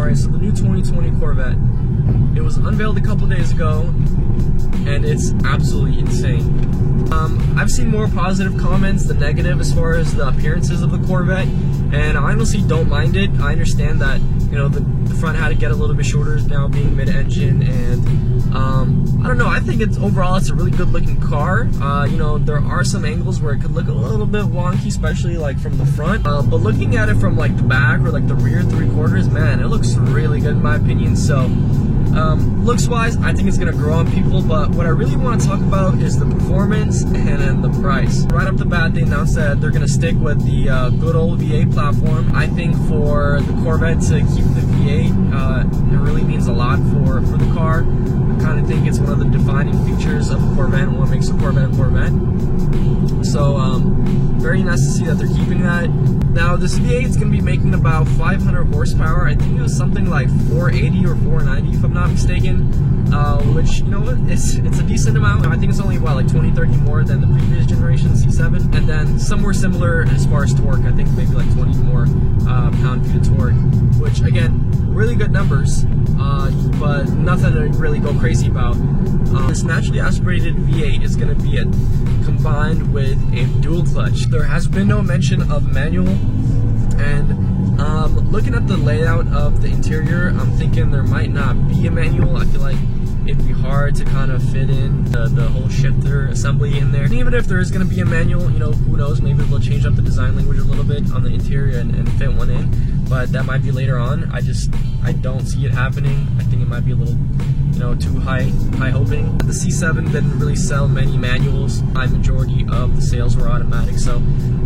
Alright, so the new 2020 Corvette, it was unveiled a couple days ago, and it's absolutely insane. I've seen more positive comments than negative as far as the appearances of the Corvette, and I honestly don't mind it. I understand that, you know, the front had to get a little bit shorter now being mid-engine, and I don't know, I think overall it's a really good looking car. You know, there are some angles where it could look a little bit wonky, especially like from the front, but looking at it from like the back or like the rear 3/4, man, it looks really good in my opinion. So looks wise, I think it's gonna grow on people, but what I really want to talk about is the performance and then the price. Right off the bat, they announced that they're gonna stick with the good old V8 platform. I think for the Corvette to keep the V8, it really means a lot for the car. I kind of think it's one of the defining features of a Corvette and what makes a Corvette a Corvette. So very nice to see that they're keeping that. Now this V8 is going to be making about 500 horsepower. I think it was something like 480 or 490 if I'm not mistaken, which, you know what, it's a decent amount. I think it's only about like 20-30 more than the previous generation C7, and then somewhere similar as far as torque. I think maybe like 20 more pound-feet of torque, which again, really good numbers, but nothing to really go crazy about. This naturally aspirated V8 is going to be combined with a dual clutch. There has been no mention of manual, and looking at the layout of the interior, I'm thinking there might not be a manual. I feel like it'd be hard to kind of fit in the whole shifter assembly in there. And even if there is going to be a manual, you know, who knows, maybe they'll change up the design language a little bit on the interior and fit one in, but that might be later on. I don't see it happening. I think it might be a little, you know, too high hoping. The C7 didn't really sell many manuals. The majority of the sales were automatic, so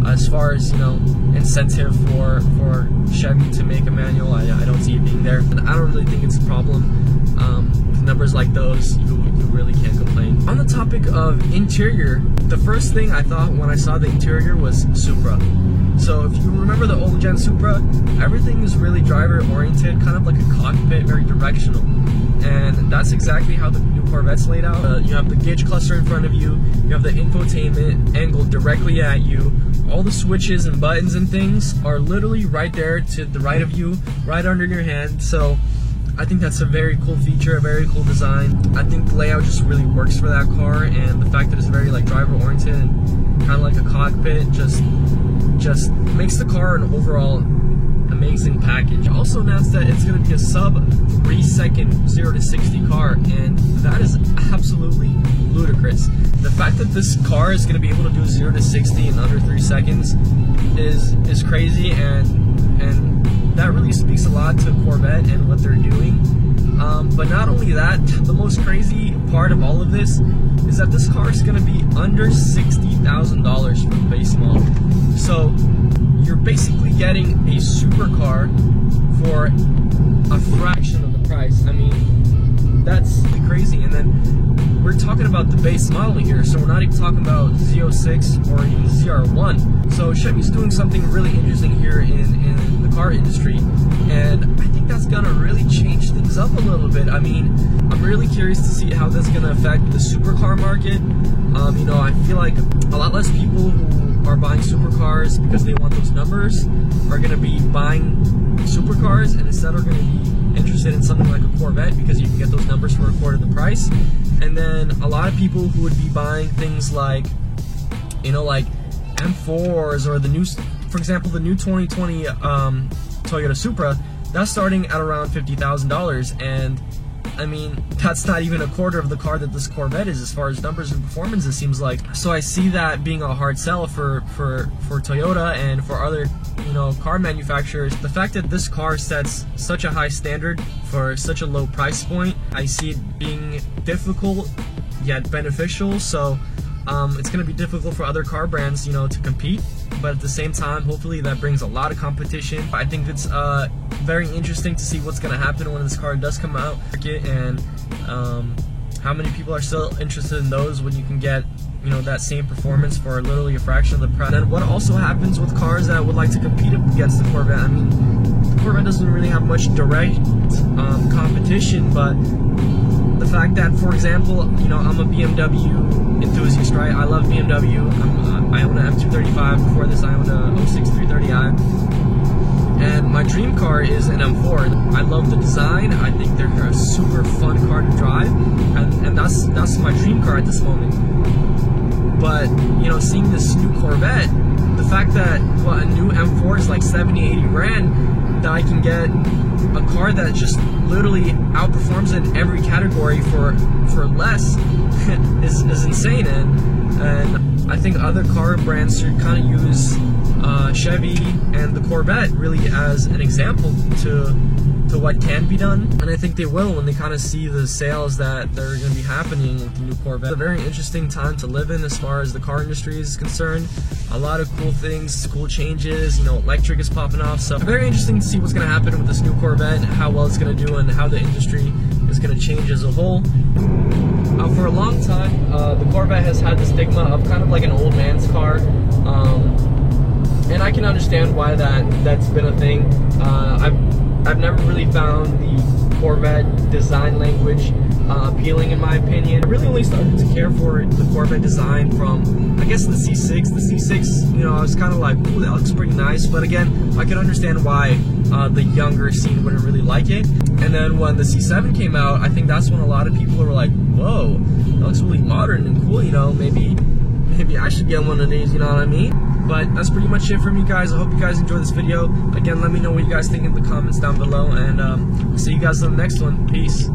as far as, you know, incentive for Chevy to make a manual, I don't see it being there. And I don't really think it's a problem. With numbers like those, you really can't complain. On the topic of interior, the first thing I thought when I saw the interior was Supra. So if you remember the old gen Supra, everything is really driver oriented, kind of like a cockpit, very directional. And that's exactly how the new Corvette's laid out. You have the gauge cluster in front of you, you have the infotainment angled directly at you, all the switches and buttons and things are literally right there to the right of you, right under your hand. So I think that's a very cool feature, a very cool design. I think the layout just really works for that car, and the fact that it's very like driver oriented and kind of like a cockpit just makes the car an overall amazing package. Also announced that it's going to be a sub 3 second 0 to 60 car, and that is absolutely ludicrous. The fact that this car is going to be able to do 0 to 60 in under 3 seconds is crazy, and that really speaks a lot to Corvette and what they're doing. But not only that, the most crazy part of all of this is that this car is going to be under $60,000 for the base model. So you're basically getting a supercar for a fraction of the price. I mean, that's crazy. And then we're talking about the base model here, so we're not even talking about Z06 or even ZR1. So Chevy's doing something really interesting here in the car industry, and I think that's gonna really change things up a little bit. I mean, I'm really curious to see how that's gonna affect the supercar market. You know, I feel like a lot less people who are buying supercars because they want those numbers are gonna be buying supercars, and instead are gonna be interested in something like a Corvette because you can get those numbers for a quarter of the price. And then a lot of people who would be buying things like, you know, like M4s or the new, for example, the new 2020 Toyota Supra, that's starting at around $50,000, and I mean, that's not even a quarter of the car that this Corvette is as far as numbers and performance, it seems like. So I see that being a hard sell for Toyota and for other, you know, car manufacturers. The fact that this car sets such a high standard for such a low price point, I see it being difficult yet beneficial. So it's going to be difficult for other car brands, you know, to compete, but at the same time, hopefully that brings a lot of competition. I think it's very interesting to see what's going to happen when this car does come out, and how many people are still interested in those when you can get, you know, that same performance for literally a fraction of the price. And what also happens with cars that would like to compete against the Corvette. I mean, the Corvette doesn't really have much direct competition, but the fact that, for example, you know, I'm a BMW enthusiast, right? I love BMW. I own an M235. Before this, I owned a 06 330i. And my dream car is an M4. I love the design. I think they're a super fun car to drive, and that's my dream car at this moment. But you know, seeing this new Corvette, the fact that a new M4 is like 70-80 grand, that I can get a car that just literally outperforms in every category for less is insane. And I think other car brands should kind of use Chevy and the Corvette really as an example to what can be done, and I think they will when they kind of see the sales that they're going to be happening with the new Corvette. It's a very interesting time to live in as far as the car industry is concerned. A lot of cool things, cool changes, you know, electric is popping off, so very interesting to see what's going to happen with this new Corvette and how well it's going to do and how the industry is going to change as a whole. For a long time, the Corvette has had the stigma of kind of like an old man's car, and I can understand why that's been a thing. I've never really found the Corvette design language appealing, in my opinion. I really only started to care for the Corvette design from, I guess, the C6. The C6, you know, I was kind of like, ooh, that looks pretty nice. But again, I can understand why the younger scene wouldn't really like it. And then when the C7 came out, I think that's when a lot of people were like, whoa, that looks really modern and cool, you know, maybe I should get one of these, you know what I mean? But that's pretty much it from you guys. I hope you guys enjoyed this video. Again, let me know what you guys think in the comments down below, and see you guys on the next one. Peace.